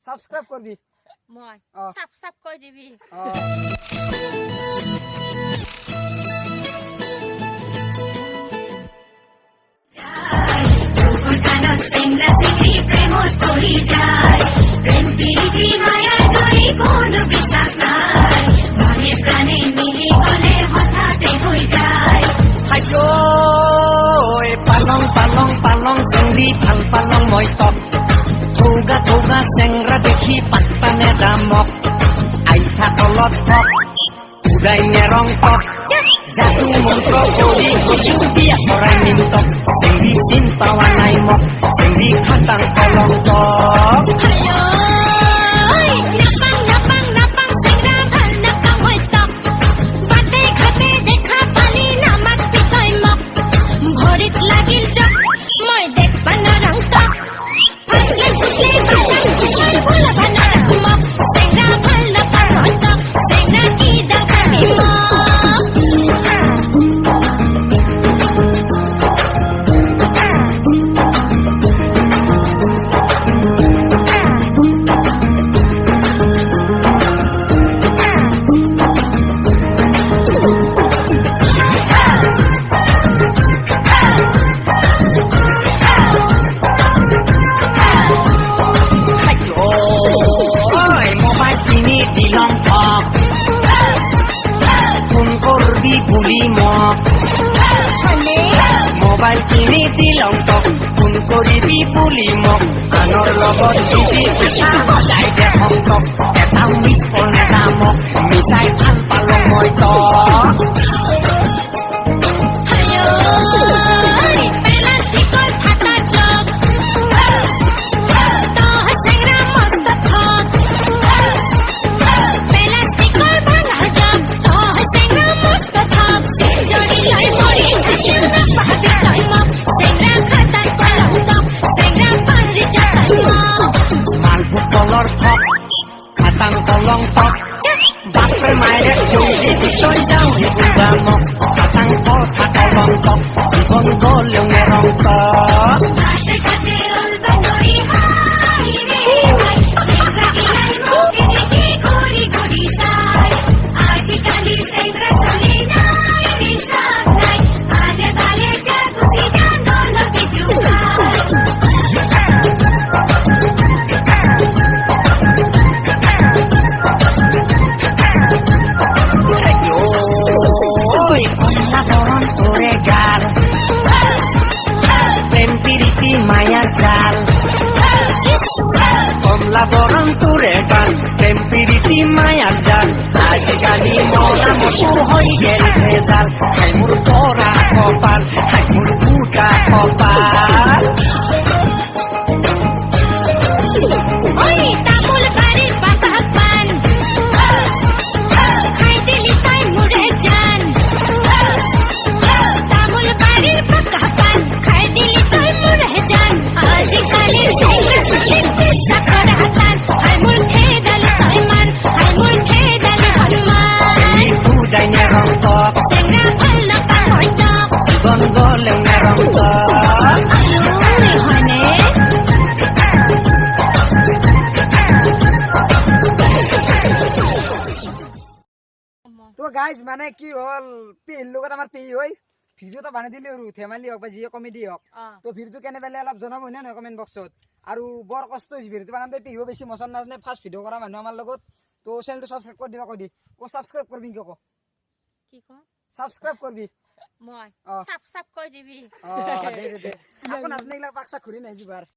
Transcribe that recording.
subscribe করবি মই sub কই দিবি পালং পালং পালং চেংৰি ভাল পালং মই তক থৌগা থৌগা চেংৰা দেখি পাত্তা নেদামক আইঠা তলত থক উদাই নেৰং তক যাদু মন্ত্ৰ কৰি কৈছো বিয়া কৰাই নিম তক চেংৰি চিন পাৱা নাই মোক চেংৰি খাটাং কলং তক মোবাইল কিনি দিলং তক ফোন কৰিবি বুলি মোক আনৰ লগত দিদি পেচা বজাই দেখং তক এটা মিছ কল নেদামক মিছাই ভাল পালং মই তক খাটাং কলং তক বাপে মায়েৰে জলদি বিচাৰি যাওঁ সেইবোৰ মোক খাটাং কথা কলং তক জীৱন গ'লেও নেৰং তক মায়ার জাল কমলা বরং তোরে গান প্রেম প্রীতি মায়ার জাল আজিকালি মনা মতো হয়ে গেল ভেজাল হাই মোর পরা কপাল হাই মোর ফুটা কপাল জীবন গ'লেও নেৰং তক তো গাইজ মানে কি হল পেহিৰ লগত আমাৰ পেহি হৈ ভিডিঅ'টা বানাই দিলে আৰু ধেমালি হওক বা যিয়ে কমেডি হওক তো ভিডিঅ'টো কেনে পালে অলপ জনাব হয় নহয় কমেণ্ট বক্সত আৰু বৰ কষ্ট হৈছে ভিডিঅ'টো বানাওঁতে পেহিও বেছি মচন নাজানে ফাৰ্ষ্ট ভিডিঅ' কৰা মানুহ আমাৰ লগত তো চেনেলটো ছাবস্ক্ৰাইব কৰি দিবা কৈ দি ছাবস্ক্ৰাইব কৰিবি কি ছাবস্ক্ৰাইব কৰিবি মই সাব কই দিবি দে আকৌ নাজানে এইবিলাক পাক চাক ঘূৰি নাই যিবাৰ